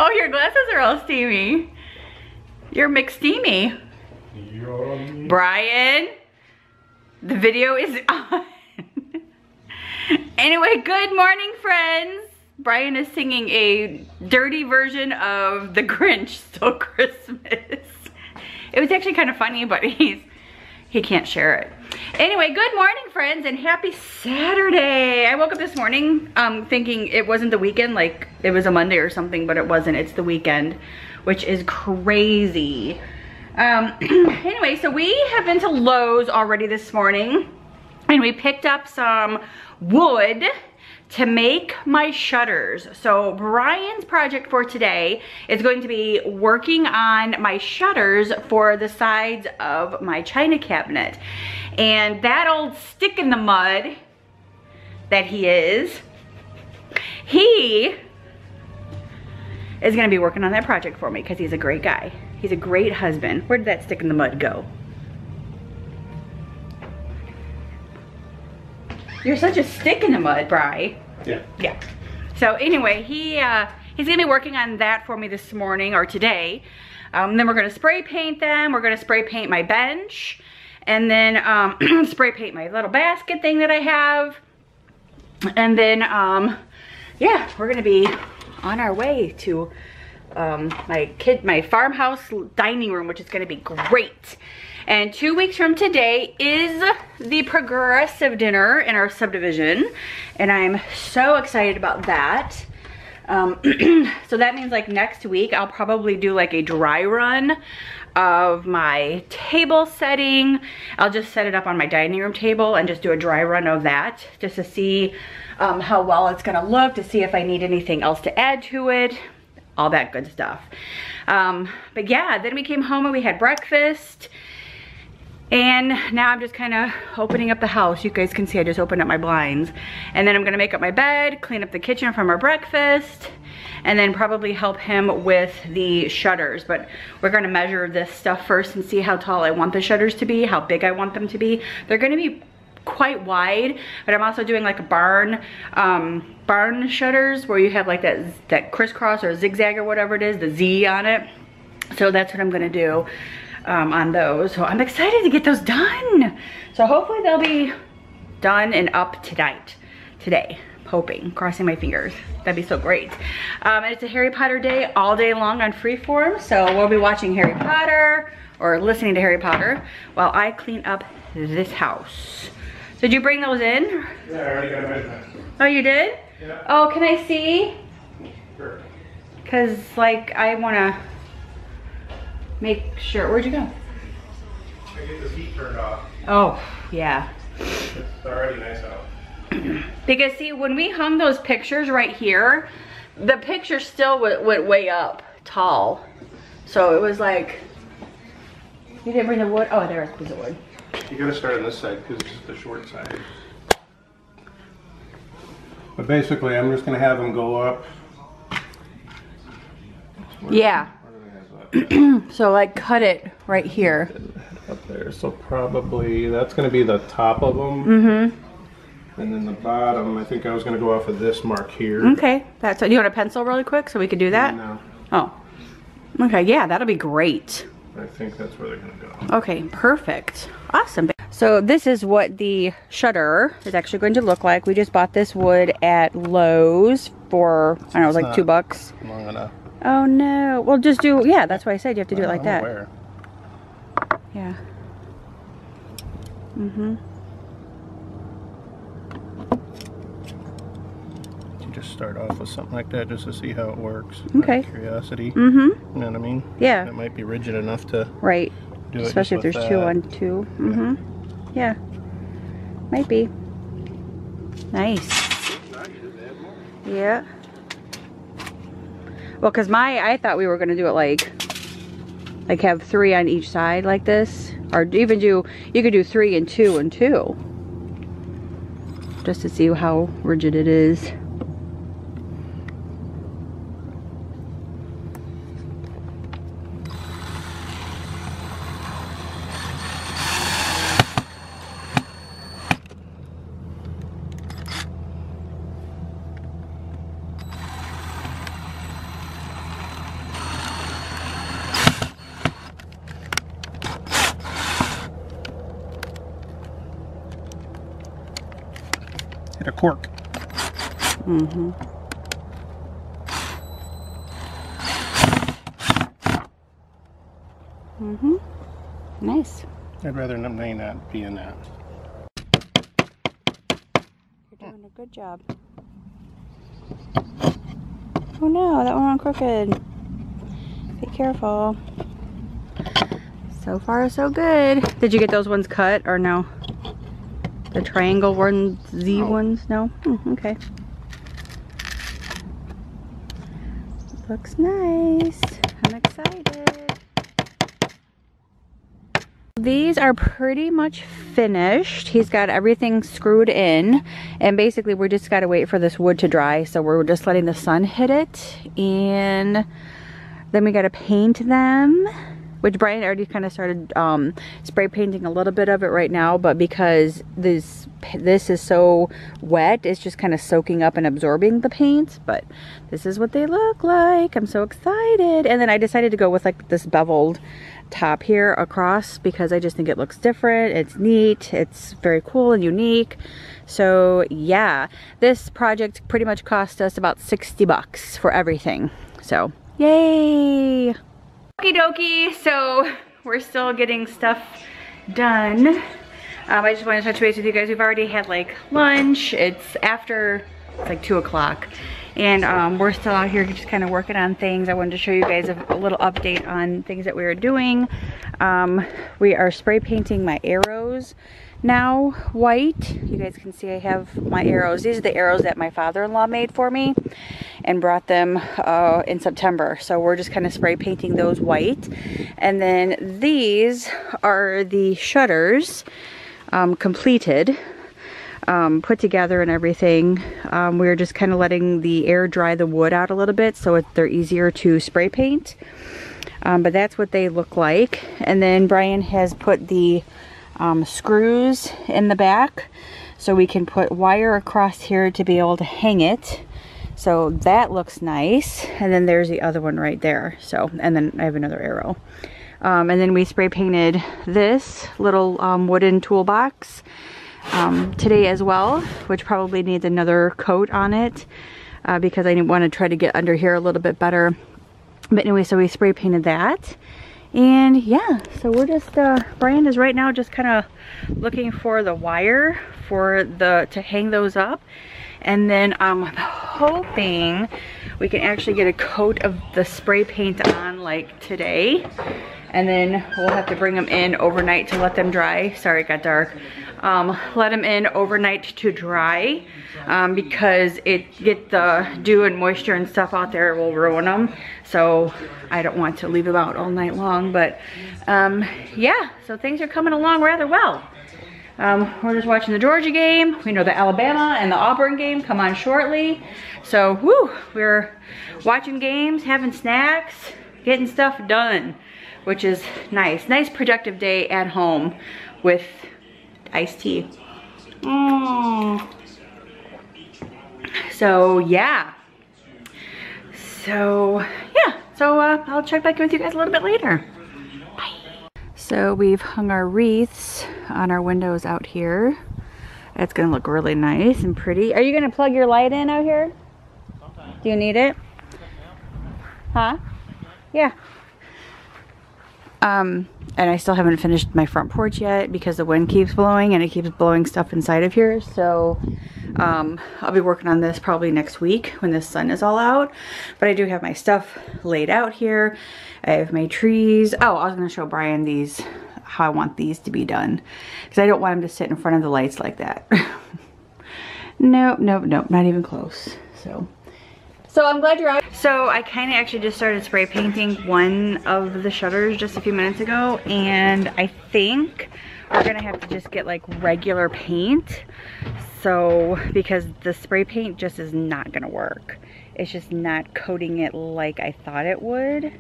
Oh, your glasses are all steamy. You're McSteamy. Brian, the video is on. Anyway, good morning, friends. Brian is singing a dirty version of The Grinch Stole Christmas. It was actually kind of funny, but he can't share it. Anyway, good morning, friends, and happy Saturday. I woke up this morning thinking it wasn't the weekend, like it was a Monday or something, but it wasn't. It's the weekend, which is crazy. Anyway, so we have been to Lowe's already this morning, and we picked up some wood to make my shutters. So Brian's project for today is going to be working on my shutters for the sides of my china cabinet. And that old stick in the mud that he is gonna be working on that project for me because he's a great guy. He's a great husband. Where did that stick in the mud go? You're such a stick in the mud, Bri. Yeah. Yeah. So anyway, he's gonna be working on that for me this morning or today. Then we're gonna spray paint them. We're gonna spray paint my bench, and then spray paint my little basket thing that I have. And then yeah, we're gonna be on our way to my farmhouse dining room, which is gonna be great. And 2 weeks from today is the progressive dinner in our subdivision. And I'm so excited about that. So that means like next week, I'll probably do like a dry run of my table setting. I'll just set it up on my dining room table and just do a dry run of that just to see how well it's gonna look, to see if I need anything else to add to it, all that good stuff. But yeah, then we came home and we had breakfast. And now I'm just kind of opening up the house. You guys can see I just opened up my blinds. And then I'm gonna make up my bed, clean up the kitchen from our breakfast, and then probably help him with the shutters. But we're gonna measure this stuff first and see how tall I want the shutters to be, how big I want them to be. They're gonna be quite wide, but I'm also doing like a barn shutters where you have like that crisscross or zigzag or whatever it is, the Z on it. So that's what I'm gonna do on those. So I'm excited to get those done. So hopefully they'll be done and up today. Hoping, crossing my fingers. That'd be so great. And it's a Harry Potter day all day long on Freeform. So we'll be watching Harry Potter or listening to Harry Potter while I clean up this house. So did you bring those in? Yeah, I already got it. Oh, you did? Yeah. Oh, can I see? Sure. Cause like I wanna make sure. Where'd you go? I get this heat turned off. Oh, yeah. It's already nice out. Because see, when we hung those pictures right here, the picture still went way up tall. So it was like, you didn't bring the wood? Oh, there is the wood. You gotta start on this side because it's the short side. But basically, I'm just gonna have them go up. Yeah. So like cut it right here. Up there, so probably that's going to be the top of them. Mm-hmm. And then the bottom, I think I was going to go off of this mark here. Okay, that's. Do you want a pencil really quick so we could do that? No. Oh. Okay, yeah, that'll be great. I think that's where they're going to go. Okay, perfect. Awesome. So this is what the shutter is actually going to look like. We just bought this wood at Lowe's for, I don't know, it was like $2. Long enough. Oh no. Well, just do, yeah, that's why I said you have to do it like that. Aware. Yeah. Mm-hmm. You just start off with something like that just to see how it works. Okay. Out of curiosity. Mm-hmm. You know what I mean? Yeah. It might be rigid enough to right. do it. Especially if there's two on two. Mm-hmm. Yeah. Might be. Nice. Yeah. Well, because I thought we were going to do it like have 3 on each side like this. Or even you could do 3 and 2 and 2. Just to see how rigid it is. Hit a cork. Mm-hmm. Mm-hmm. Nice. I'd rather may not be in that. You're doing a good job. Oh no, that one went crooked. Be careful. So far, so good. Did you get those ones cut or no? The triangle ones, Z ones? No? Okay. Looks nice. I'm excited. These are pretty much finished. He's got everything screwed in, and basically we just got to wait for this wood to dry, so we're just letting the sun hit it, and then we got to paint them, which Brian already kind of started spray painting a little bit of it right now, but because this is so wet, it's just kind of soaking up and absorbing the paint. But this is what they look like. I'm so excited. And then I decided to go with like this beveled top here across because I just think it looks different. It's neat. It's very cool and unique. So yeah, this project pretty much cost us about 60 bucks for everything. So yay! Okie dokie, so we're still getting stuff done. I just wanted to touch base with you guys. We've already had like lunch. It's like 2 o'clock. And we're still out here just kind of working on things. I wanted to show you guys a little update on things that we are doing. We are spray painting my arrows now white. You guys can see I have my arrows. These are the arrows that my father-in-law made for me and brought them in September. So we're just kind of spray painting those white. And then these are the shutters completed, put together and everything. We're just kind of letting the air dry the wood out a little bit so they're easier to spray paint. But that's what they look like. And then Brian has put the screws in the back so we can put wire across here to be able to hang it. So that looks nice. And then there's the other one right there. So, and then I have another arrow. And then we spray painted this little wooden toolbox today as well, which probably needs another coat on it because I want to try to get under here a little bit better. But anyway, so we spray painted that. And yeah, so we're just, Brian is right now just kind of looking for the wire for to hang those up. And then I'm hoping we can actually get a coat of the spray paint on like today. And then we'll have to bring them in overnight to let them dry. Sorry, it got dark. Let them in overnight to dry because get the dew and moisture and stuff out there will ruin them. So I don't want to leave them out all night long. But yeah, so things are coming along rather well. We're just watching the Georgia game. We know the Alabama and the Auburn game come on shortly. So whew, we're watching games, having snacks, getting stuff done, which is nice. Nice productive day at home with iced tea. So yeah. So I'll check back in with you guys a little bit later. Bye. So we've hung our wreaths on our windows out here. It's gonna look really nice and pretty. Are you gonna plug your light in out here? Do you need it? Huh? Yeah. And I still haven't finished my front porch yet because the wind keeps blowing and it keeps blowing stuff inside of here. So I'll be working on this probably next week when the sun is all out. But I do have my stuff laid out here. I have my trees. Oh, I was going to show Brian these, how I want these to be done. Because I don't want him to sit in front of the lights like that. Nope, not even close. So I'm glad you're out. So I kind of actually just started spray painting one of the shutters just a few minutes ago, and I think we're gonna have to just get like regular paint. So because the spray paint just is not gonna work. It's just not coating it like I thought it would,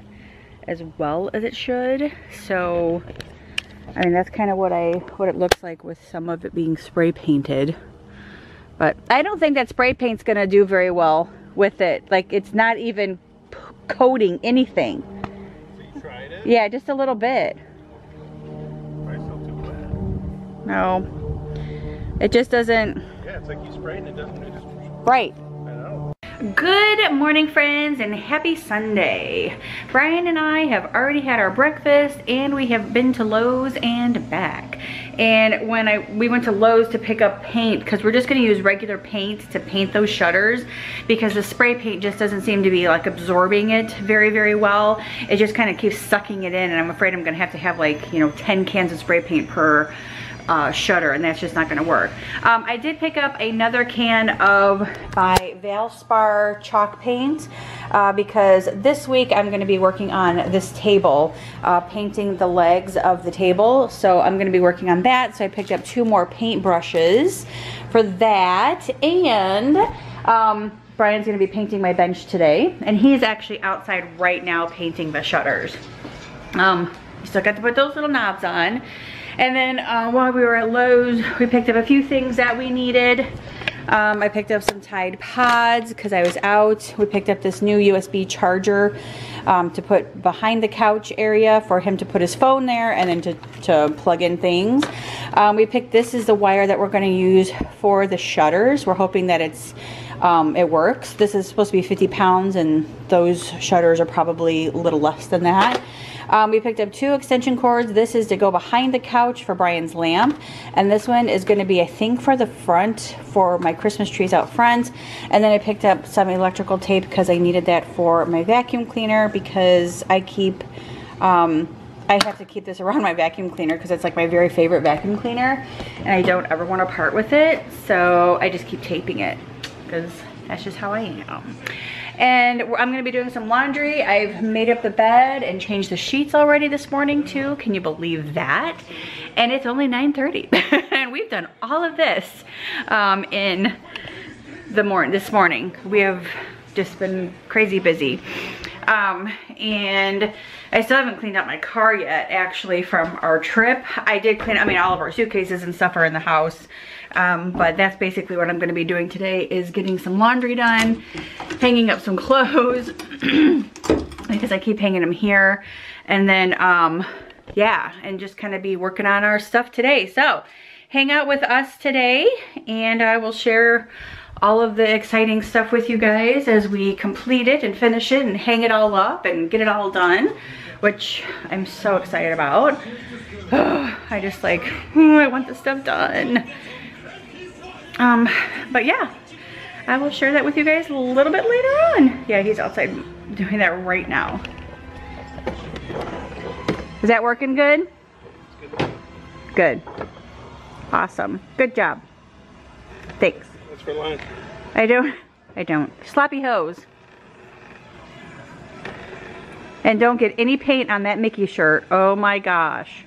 as well as it should. So I mean, that's kind of what it looks like with some of it being spray painted. But I don't think that spray paint's gonna do very well with it. Like, it's not even coating anything. So you tried it? Yeah, just a little bit. Probably still too wet. No. It just doesn't. Yeah, it's like you spray and it doesn't, it just... Right. I know. Good morning, friends, and happy Sunday. Brian and I have already had our breakfast and we have been to Lowe's and back. And when we went to Lowe's to pick up paint, because we're just going to use regular paint to paint those shutters, because the spray paint just doesn't seem to be like absorbing it very, very well. It just kind of keeps sucking it in, and I'm afraid I'm going to have like, you know, 10 cans of spray paint per shutter, and that's just not gonna work. I did pick up another can of my Valspar chalk paint because this week I'm gonna be working on this table, painting the legs of the table. So I'm gonna be working on that. So I picked up 2 more paint brushes for that. And Brian's gonna be painting my bench today, and he's actually outside right now painting the shutters. You still got to put those little knobs on. And then while we were at Lowe's, we picked up a few things that we needed. I picked up some Tide Pods because I was out. We picked up this new USB charger to put behind the couch area for him to put his phone there, and then to plug in things. This is the wire that we're going to use for the shutters. We're hoping that it works. This is supposed to be 50 pounds, and those shutters are probably a little less than that. We picked up 2 extension cords. This is to go behind the couch for Brian's lamp, and this one is going to be, I think, for the front, for my Christmas trees out front. And then I picked up some electrical tape because I needed that for my vacuum cleaner, because I have to keep this around my vacuum cleaner because it's like my very favorite vacuum cleaner, and I don't ever want to part with it, so I just keep taping it because that's just how I am. And I'm gonna be doing some laundry. I've made up the bed and changed the sheets already this morning too. Can you believe that? And it's only 9:30 and we've done all of this this morning. We have just been crazy busy. And I still haven't cleaned out my car yet, actually, from our trip. I did clean, all of our suitcases and stuff are in the house. But that's basically what I'm gonna be doing today, is getting some laundry done, hanging up some clothes, because I keep hanging them here. And then, yeah, and just kind of be working on our stuff today. So, hang out with us today, and I will share all of the exciting stuff with you guys as we complete it and finish it and hang it all up and get it all done, which I'm so excited about. I just like, I want this stuff done. But yeah, I will share that with you guys a little bit later on. Yeah, he's outside doing that right now. Is that working good? Good. Awesome. Good job. Thanks. That's for lunch. I don't. Sloppy hose. And don't get any paint on that Mickey shirt. Oh my gosh.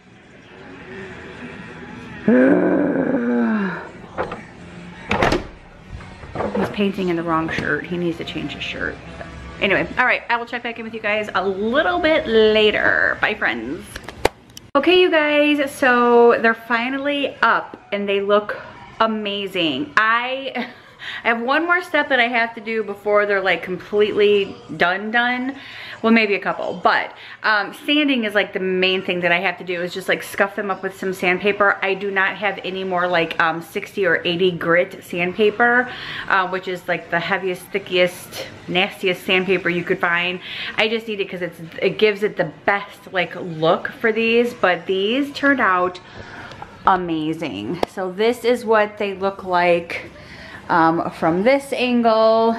He's painting in the wrong shirt. He needs to change his shirt. Anyway, all right, I will check back in with you guys a little bit later. Bye, friends. Okay, you guys, so they're finally up and they look amazing. I have one more step that I have to do before they're like completely done. Well, maybe a couple, but sanding is like the main thing that I have to do, is just like scuff them up with some sandpaper. I do not have any more like 60 or 80 grit sandpaper, which is like the heaviest, thickest, nastiest sandpaper you could find. I just need it because it gives it the best like look for these, but these turned out amazing. So this is what they look like from this angle.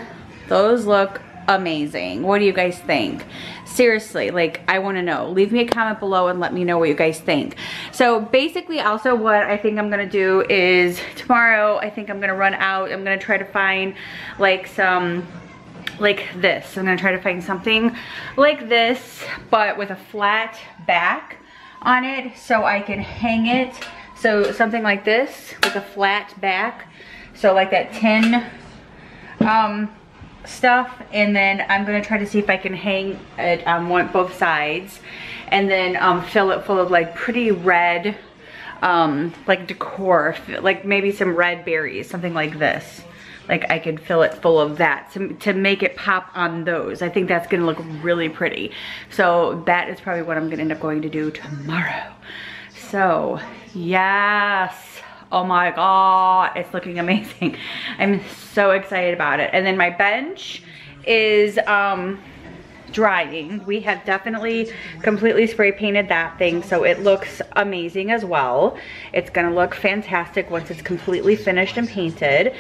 Those look amazing. What do you guys think? Seriously, like, I want to know. Leave me a comment below and let me know what you guys think. So basically, also what I think I'm gonna do is tomorrow, I think I'm gonna run out. I'm gonna try to find like some like this. I'm gonna try to find something like this, but with a flat back on it, so I can hang it. So something like this with a flat back. So like that tin stuff, and then I'm gonna try to see if I can hang it on both sides, and then fill it full of like pretty red like decor, like maybe some red berries, something like this. Like I could fill it full of that to make it pop on those. I think that's gonna look really pretty. So that is probably what I'm gonna end up going to do tomorrow. So yes, Oh my God, it's looking amazing. I'm so excited about it. And then my bench is drying. We have definitely completely spray painted that thing, so it looks amazing as well. It's gonna look fantastic once it's completely finished and painted.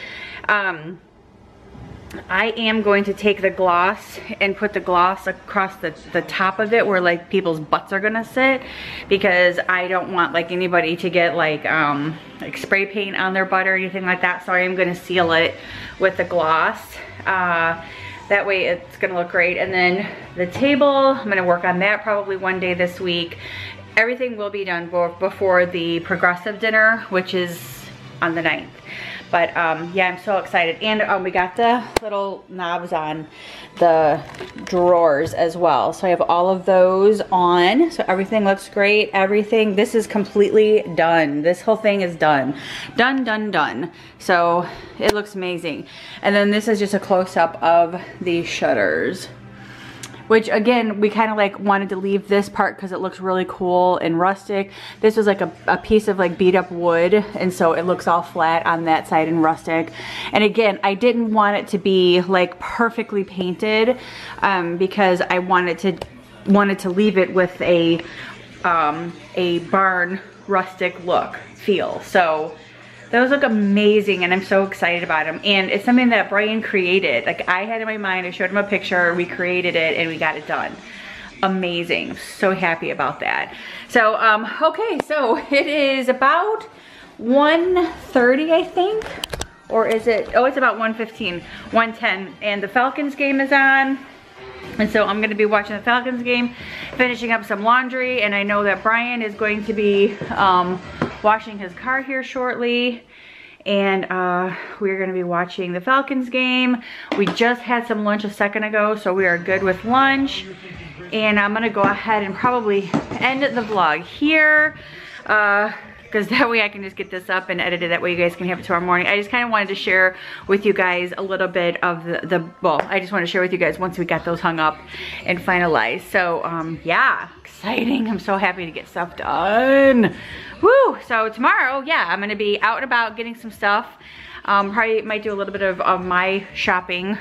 I am going to take the gloss and put the gloss across the top of it where like people's butts are gonna sit, because I don't want like anybody to get like spray paint on their butt or anything like that. So I am gonna seal it with the gloss. That way it's gonna look great. And then the table, I'm gonna work on that probably one day this week. Everything will be done before the progressive dinner, which is on the 9th. But yeah, I'm so excited. And we got the little knobs on the drawers as well. So I have all of those on. So everything looks great. Everything, this is completely done. This whole thing is done. Done, done, done. So it looks amazing. And then this is just a close-up of the shutters, which again, we kind of like wanted to leave this part because it looks really cool and rustic. This was like a piece of like beat up wood, and so it looks all flat on that side and rustic. And again, I didn't want it to be like perfectly painted because I wanted to leave it with a barn rustic look feel. So those look amazing, and I'm so excited about them. And it's something that Brian created. Like I had in my mind, I showed him a picture, we created it, and we got it done. Amazing, so happy about that. So, okay, so it is about 1:30, I think. Or is it, oh, it's about 1:15, 1:10, and the Falcons game is on. And so I'm gonna be watching the Falcons game, finishing up some laundry, and I know that Brian is going to be washing his car here shortly. And we're gonna be watching the Falcons game. We just had some lunch a second ago, so we are good with lunch. And I'm gonna go ahead and probably end the vlog here, because that way I can just get this up and edit it. That way you guys can have it tomorrow morning. I just kind of wanted to share with you guys a little bit of well, I just want to share with you guys once we got those hung up and finalized. So yeah, exciting. I'm so happy to get stuff done. Woo! So tomorrow, yeah, I'm gonna be out and about getting some stuff. Probably might do a little bit of my shopping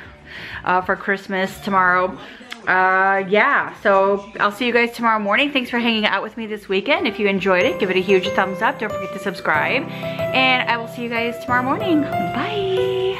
for Christmas tomorrow. Yeah, so I'll see you guys tomorrow morning. Thanks for hanging out with me this weekend. If you enjoyed it, give it a huge thumbs up. Don't forget to subscribe. And I will see you guys tomorrow morning. Bye.